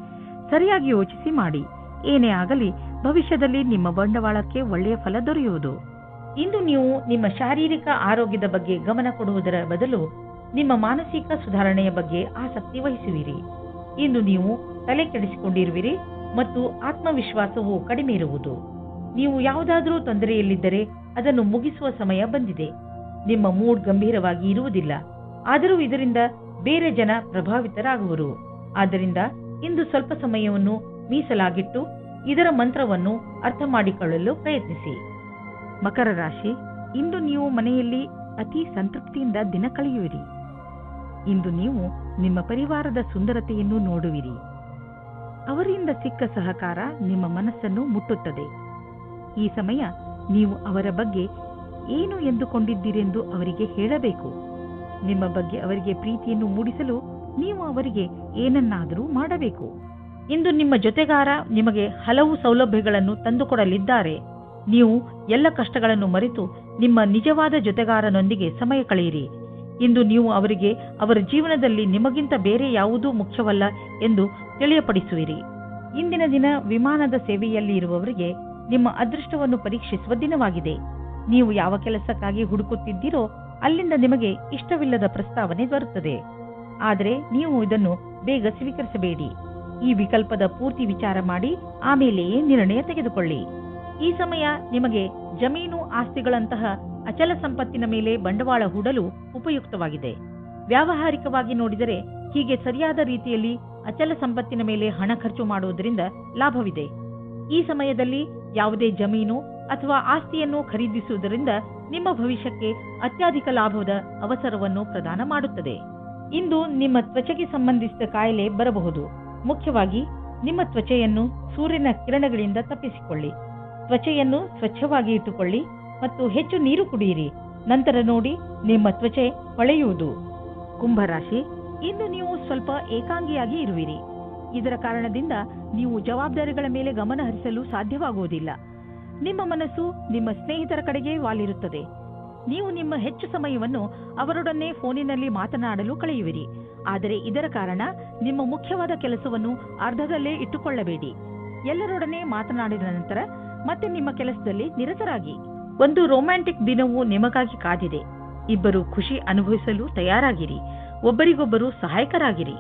ಸರಿಯಾಗಿ ಯೋಚಿಸಿ ಮಾಡಿ. ಏನೇ ಆಗಲಿ ಭವಿಷ್ಯದಲ್ಲಿ ನಿಮ್ಮ ಬಂಡವಾಳಕ್ಕೆ ಒಳ್ಳೆಯ ಫಲ ದೊರೆಯುವುದು. ಇಂದು ನೀವು ನಿಮ್ಮ ಶಾರೀರಿಕ ಆರೋಗ್ಯದ ಬಗ್ಗೆ ಗಮನ ಕೊಡುವುದರ ಬದಲು ನಿಮ್ಮ ಮಾನಸಿಕ ಸುಧಾರಣೆಯ ಬಗ್ಗೆ ಆಸಕ್ತಿ ವಹಿಸುವಿರಿ. ಇಂದು ನೀವು ತಲೆ ಕೆಡಿಸಿಕೊಂಡಿರುವಿರಿ ಮತ್ತು ಆತ್ಮವಿಶ್ವಾಸವು ಕಡಿಮೆ ಇರುವುದು. ನೀವು ಯಾವುದಾದರೂ ತೊಂದರೆಯಲ್ಲಿದ್ದರೆ ಅದನ್ನು ಮುಗಿಸುವ ಸಮಯ ಬಂದಿದೆ. ನಿಮ್ಮ ಮೂಡ್ ಗಂಭೀರವಾಗಿ ಇರುವುದಿಲ್ಲ, ಆದರೂ ಇದರಿಂದ ಬೇರೆ ಜನ ಪ್ರಭಾವಿತರಾಗುವರು. ಆದ್ದರಿಂದ ಇಂದು ಸ್ವಲ್ಪ ಸಮಯವನ್ನು ಮೀಸಲಾಗಿಟ್ಟು ಇದರ ಮಂತ್ರವನ್ನು ಅರ್ಥ ಮಾಡಿಕೊಳ್ಳಲು ಪ್ರಯತ್ನಿಸಿ. ಮಕರ ರಾಶಿ, ಇಂದು ನೀವು ಮನೆಯಲ್ಲಿ ಅತಿ ಸಂತೃಪ್ತಿಯಿಂದ ದಿನ ಕಳೆಯುವಿರಿ. ಇಂದು ನೀವು ನಿಮ್ಮ ಪರಿವಾರದ ಸುಂದರತೆಯನ್ನು ನೋಡುವಿರಿ. ಅವರಿಂದ ಸಿಕ್ಕ ಸಹಕಾರ ನಿಮ್ಮ ಮನಸ್ಸನ್ನು ಮುಟ್ಟುತ್ತದೆ. ಈ ಸಮಯ ನೀವು ಅವರ ಬಗ್ಗೆ ಏನು ಎಂದುಕೊಂಡಿದ್ದೀರೆಂದು ಅವರಿಗೆ ಹೇಳಬೇಕು. ನಿಮ್ಮ ಬಗ್ಗೆ ಅವರಿಗೆ ಪ್ರೀತಿಯನ್ನು ಮೂಡಿಸಲು ನೀವು ಅವರಿಗೆ ಏನನ್ನಾದರೂ ಮಾಡಬೇಕು. ಇಂದು ನಿಮ್ಮ ಜೊತೆಗಾರ ನಿಮಗೆ ಹಲವು ಸೌಲಭ್ಯಗಳನ್ನು ತಂದುಕೊಡಲಿದ್ದಾರೆ. ನೀವು ಎಲ್ಲ ಕಷ್ಟಗಳನ್ನು ಮರೆತು ನಿಮ್ಮ ನಿಜವಾದ ಜೊತೆಗಾರನೊಂದಿಗೆ ಸಮಯ ಕಳೆಯಿರಿ. ಇಂದು ನೀವು ಅವರಿಗೆ ಅವರ ಜೀವನದಲ್ಲಿ ನಿಮಗಿಂತ ಬೇರೆ ಯಾವುದೂ ಮುಖ್ಯವಲ್ಲ ಎಂದು ತಿಳಿಯಪಡಿಸುವಿರಿ. ಇಂದಿನ ದಿನ ವಿಮಾನದ ಸೇವೆಯಲ್ಲಿ ಇರುವವರಿಗೆ ನಿಮ್ಮ ಅದೃಷ್ಟವನ್ನು ಪರೀಕ್ಷಿಸುವ ದಿನವಾಗಿದೆ. ನೀವು ಯಾವ ಕೆಲಸಕ್ಕಾಗಿ ಹುಡುಕುತ್ತಿದ್ದೀರೋ ಅಲ್ಲಿಂದ ನಿಮಗೆ ಇಷ್ಟವಿಲ್ಲದ ಪ್ರಸ್ತಾವನೆ ಬರುತ್ತದೆ. ಆದರೆ ನೀವು ಇದನ್ನು ಬೇಗ ಸ್ವೀಕರಿಸಬೇಡಿ. ಈ ವಿಕಲ್ಪದ ಪೂರ್ತಿ ವಿಚಾರ ಮಾಡಿ ಆಮೇಲೆಯೇ ನಿರ್ಣಯ ತೆಗೆದುಕೊಳ್ಳಿ. ಈ ಸಮಯ ನಿಮಗೆ ಜಮೀನು ಆಸ್ತಿಗಳಂತಹ ಅಚಲ ಸಂಪತ್ತಿನ ಮೇಲೆ ಬಂಡವಾಳ ಹೂಡಲು ಉಪಯುಕ್ತವಾಗಿದೆ. ವ್ಯಾವಹಾರಿಕವಾಗಿ ನೋಡಿದರೆ ಹೀಗೆ ಸರಿಯಾದ ರೀತಿಯಲ್ಲಿ ಅಚಲ ಸಂಪತ್ತಿನ ಮೇಲೆ ಹಣ ಖರ್ಚು ಮಾಡುವುದರಿಂದ ಲಾಭವಿದೆ. ಈ ಸಮಯದಲ್ಲಿ ಯಾವುದೇ ಜಮೀನು ಅಥವಾ ಆಸ್ತಿಯನ್ನು ಖರೀದಿಸುವುದರಿಂದ ನಿಮ್ಮ ಭವಿಷ್ಯಕ್ಕೆ ಅತ್ಯಧಿಕ ಲಾಭದ ಅವಸರವನ್ನು ಪ್ರದಾನ ಮಾಡುತ್ತದೆ. ಇಂದು ನಿಮ್ಮ ತ್ವಚೆಗೆ ಸಂಬಂಧಿಸಿದ ಕಾಯಿಲೆ ಬರಬಹುದು. ಮುಖ್ಯವಾಗಿ ನಿಮ್ಮ ತ್ವಚೆಯನ್ನು ಸೂರ್ಯನ ಕಿರಣಗಳಿಂದ ತಪ್ಪಿಸಿಕೊಳ್ಳಿ. ತ್ವಚೆಯನ್ನು ಸ್ವಚ್ಛವಾಗಿ ಇಟ್ಟುಕೊಳ್ಳಿ ಮತ್ತು ಹೆಚ್ಚು ನೀರು ಕುಡಿಯಿರಿ. ನಂತರ ನೋಡಿ ನಿಮ್ಮ ತ್ವಚೆ ಹೊಳೆಯುವುದು. ಕುಂಭರಾಶಿ, ಇಂದು ನೀವು ಸ್ವಲ್ಪ ಏಕಾಂಗಿಯಾಗಿ ಇರುವಿರಿ. ಇದರ ಕಾರಣದಿಂದ ನೀವು ಜವಾಬ್ದಾರಿಗಳ ಮೇಲೆ ಗಮನ ಹರಿಸಲು ಸಾಧ್ಯವಾಗುವುದಿಲ್ಲ. ನಿಮ್ಮ ಮನಸ್ಸು ನಿಮ್ಮ ಸ್ನೇಹಿತರ ಕಡೆಗೆ ವಾಲಿರುತ್ತದೆ. ನೀವು ನಿಮ್ಮ ಹೆಚ್ಚು ಸಮಯವನ್ನು ಅವರೊಡನೆ ಫೋನಿನಲ್ಲಿ ಮಾತನಾಡಲು ಕಳೆಯುವಿರಿ. ಆದರೆ ಇದರ ಕಾರಣ ನಿಮ್ಮ ಮುಖ್ಯವಾದ ಕೆಲಸವನ್ನು ಅರ್ಧದಲ್ಲೇ ಇಟ್ಟುಕೊಳ್ಳಬೇಡಿ. ಎಲ್ಲರೊಡನೆ ಮಾತನಾಡಿದ ನಂತರ ಮತ್ತೆ ನಿಮ್ಮ ಕೆಲಸದಲ್ಲಿ ನಿರತರಾಗಿ. ಒಂದು ರೊಮ್ಯಾಂಟಿಕ್ ದಿನವು ನಿಮಗಾಗಿ ಕಾದಿದೆ. ಇಬ್ಬರು ಖುಷಿ ಅನುಭವಿಸಲು ತಯಾರಾಗಿರಿ. ಒಬ್ಬರಿಗೊಬ್ಬರು ಸಹಾಯಕರಾಗಿರಿ.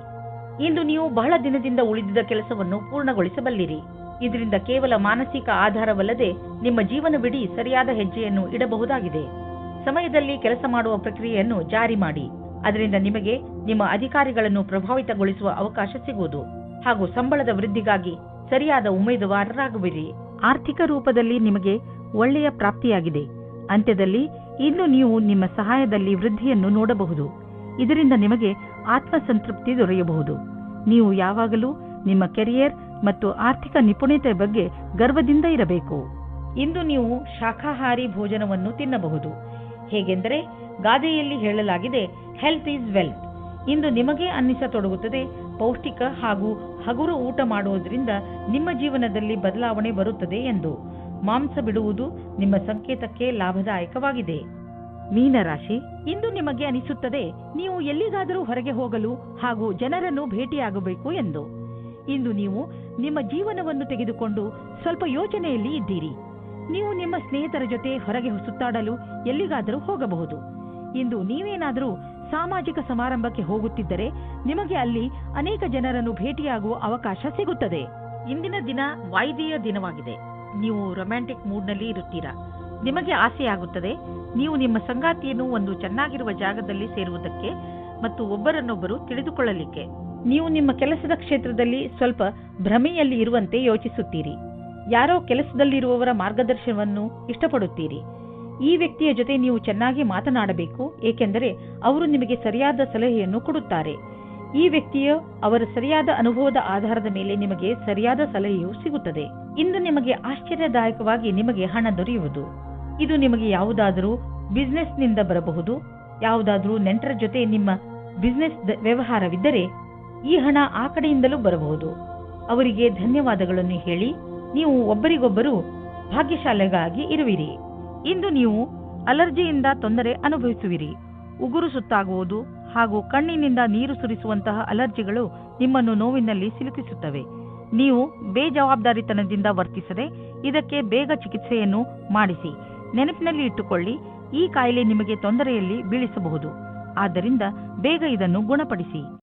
ಇಂದು ನೀವು ಬಹಳ ದಿನದಿಂದ ಉಳಿದಿದ್ದ ಕೆಲಸವನ್ನು ಪೂರ್ಣಗೊಳಿಸಬಲ್ಲಿರಿ. ಇದರಿಂದ ಕೇವಲ ಮಾನಸಿಕ ಆಧಾರವಲ್ಲದೆ ನಿಮ್ಮ ಜೀವನವಿಡೀ ಸರಿಯಾದ ಹೆಜ್ಜೆಯನ್ನು ಇಡಬಹುದಾಗಿದೆ. ಸಮಯದಲ್ಲಿ ಕೆಲಸ ಮಾಡುವ ಪ್ರಕ್ರಿಯೆಯನ್ನು ಜಾರಿ ಮಾಡಿ. ಅದರಿಂದ ನಿಮಗೆ ನಿಮ್ಮ ಅಧಿಕಾರಿಗಳನ್ನು ಪ್ರಭಾವಿತಗೊಳಿಸುವ ಅವಕಾಶ ಸಿಗುವುದು ಹಾಗೂ ಸಂಬಳದ ವೃದ್ಧಿಗಾಗಿ ಸರಿಯಾದ ಉಮೇದುವಾರರಾಗುವಿರಿ. ಆರ್ಥಿಕ ರೂಪದಲ್ಲಿ ನಿಮಗೆ ಒಳ್ಳೆಯ ಪ್ರಾಪ್ತಿಯಾಗಿದೆ. ಅಂತ್ಯದಲ್ಲಿ ಇನ್ನು ನೀವು ನಿಮ್ಮ ಸಹಾಯದಲ್ಲಿ ವೃದ್ಧಿಯನ್ನು ನೋಡಬಹುದು. ಇದರಿಂದ ನಿಮಗೆ ಆತ್ಮಸಂತೃಪ್ತಿ ದೊರೆಯಬಹುದು. ನೀವು ಯಾವಾಗಲೂ ನಿಮ್ಮ ಕೆರಿಯರ್ ಮತ್ತು ಆರ್ಥಿಕ ನಿಪುಣತೆ ಬಗ್ಗೆ ಗರ್ವದಿಂದ ಇರಬೇಕು. ಇಂದು ನೀವು ಶಾಖಾಹಾರಿ ಭೋಜನವನ್ನು ತಿನ್ನಬಹುದು. ಹೇಗೆಂದರೆ ಗಾದೆಯಲ್ಲಿ ಹೇಳಲಾಗಿದೆ, ಹೆಲ್ತ್ ಈಸ್ ವೆಲ್ತ್. ಇಂದು ನಿಮಗೆ ಅನ್ನಿಸತೊಡಗುತ್ತದೆ ಪೌಷ್ಟಿಕ ಹಾಗೂ ಹಗುರ ಊಟ ಮಾಡುವುದರಿಂದ ನಿಮ್ಮ ಜೀವನದಲ್ಲಿ ಬದಲಾವಣೆ ಬರುತ್ತದೆ ಎಂದು. ಮಾಂಸ ಬಿಡುವುದು ನಿಮ್ಮ ಸಂಕೇತಕ್ಕೆ ಲಾಭದಾಯಕವಾಗಿದೆ. ಮೀನರಾಶಿ, ಇಂದು ನಿಮಗೆ ಅನಿಸುತ್ತದೆ ನೀವು ಎಲ್ಲಿಗಾದರೂ ಹೊರಗೆ ಹೋಗಲು ಹಾಗೂ ಜನರನ್ನು ಭೇಟಿಯಾಗಬೇಕು ಎಂದು. ಇಂದು ನೀವು ನಿಮ್ಮ ಜೀವನವನ್ನು ತೆಗೆದುಕೊಂಡು ಸ್ವಲ್ಪ ಯೋಚನೆಯಲ್ಲಿ ಇದ್ದೀರಿ. ನೀವು ನಿಮ್ಮ ಸ್ನೇಹಿತರ ಜೊತೆ ಹೊರಗೆ ಸುತ್ತಾಡಲು ಎಲ್ಲಿಗಾದರೂ ಹೋಗಬಹುದು. ಇಂದು ನೀವೇನಾದರೂ ಸಾಮಾಜಿಕ ಸಮಾರಂಭಕ್ಕೆ ಹೋಗುತ್ತಿದ್ದರೆ ನಿಮಗೆ ಅಲ್ಲಿ ಅನೇಕ ಜನರನ್ನು ಭೇಟಿಯಾಗುವ ಅವಕಾಶ ಸಿಗುತ್ತದೆ. ಇಂದಿನ ದಿನ ವಾಯ್ದೆಯ ದಿನವಾಗಿದೆ. ನೀವು ರೊಮ್ಯಾಂಟಿಕ್ ಮೂಡ್ನಲ್ಲಿ ಇರುತ್ತೀರಾ. ನಿಮಗೆ ಆಸೆಯಾಗುತ್ತದೆ ನೀವು ನಿಮ್ಮ ಸಂಗಾತಿಯನ್ನು ಒಂದು ಚೆನ್ನಾಗಿರುವ ಜಾಗದಲ್ಲಿ ಸೇರುವುದಕ್ಕೆ ಮತ್ತು ಒಬ್ಬರನ್ನೊಬ್ಬರು ತಿಳಿದುಕೊಳ್ಳಲಿಕ್ಕೆ. ನೀವು ನಿಮ್ಮ ಕೆಲಸದ ಕ್ಷೇತ್ರದಲ್ಲಿ ಸ್ವಲ್ಪ ಭ್ರಮೆಯಲ್ಲಿ ಇರುವಂತೆ ಯೋಚಿಸುತ್ತೀರಿ. ಯಾರೋ ಕೆಲಸದಲ್ಲಿರುವವರ ಮಾರ್ಗದರ್ಶನವನ್ನು ಇಷ್ಟಪಡುತ್ತೀರಿ. ಈ ವ್ಯಕ್ತಿಯ ಜೊತೆ ನೀವು ಚೆನ್ನಾಗಿ ಮಾತನಾಡಬೇಕು, ಏಕೆಂದರೆ ಅವರು ನಿಮಗೆ ಸರಿಯಾದ ಸಲಹೆಯನ್ನು ಕೊಡುತ್ತಾರೆ. ಈ ವ್ಯಕ್ತಿಯು ಅವರ ಸರಿಯಾದ ಅನುಭವದ ಆಧಾರದ ಮೇಲೆ ನಿಮಗೆ ಸರಿಯಾದ ಸಲಹೆಯು ಸಿಗುತ್ತದೆ. ಇಂದು ನಿಮಗೆ ಆಶ್ಚರ್ಯದಾಯಕವಾಗಿ ನಿಮಗೆ ಹಣ ದೊರೆಯುವುದು. ಇದು ನಿಮಗೆ ಯಾವುದಾದರೂ ಬಿಸಿನೆಸ್ನಿಂದ ಬರಬಹುದು. ಯಾವುದಾದರೂ ನೆಂಟರ ಜೊತೆ ನಿಮ್ಮ ಬಿಸಿನೆಸ್ ವ್ಯವಹಾರವಿದ್ದರೆ ಈ ಹಣ ಆ ಕಡೆಯಿಂದಲೂ ಬರಬಹುದು. ಅವರಿಗೆ ಧನ್ಯವಾದಗಳನ್ನು ಹೇಳಿ ನೀವು ಒಬ್ಬರಿಗೊಬ್ಬರು ಭಾಗ್ಯಶಾಲಿಗಳಾಗಿ ಇರುವಿರಿ. ಇಂದು ನೀವು ಅಲರ್ಜಿಯಿಂದ ತೊಂದರೆ ಅನುಭವಿಸುವಿರಿ. ಉಗುರು ಸುತ್ತಾಗುವುದು ಹಾಗೂ ಕಣ್ಣಿನಿಂದ ನೀರು ಸುರಿಸುವಂತಹ ಅಲರ್ಜಿಗಳು ನಿಮ್ಮನ್ನು ನೋವಿನಲ್ಲಿ ಸಿಲುಕಿಸುತ್ತವೆ. ನೀವು ಬೇಜವಾಬ್ದಾರಿತನದಿಂದ ವರ್ತಿಸದೆ ಇದಕ್ಕೆ ಬೇಗ ಚಿಕಿತ್ಸೆಯನ್ನು ಮಾಡಿಸಿ. ನೆನಪಿನಲ್ಲಿ ಇಟ್ಟುಕೊಳ್ಳಿ, ಈ ಕಾಯಿಲೆ ನಿಮಗೆ ತೊಂದರೆಯಲ್ಲಿ ಬೀಳಿಸಬಹುದು. ಆದ್ದರಿಂದ ಬೇಗ ಇದನ್ನು ಗುಣಪಡಿಸಿ.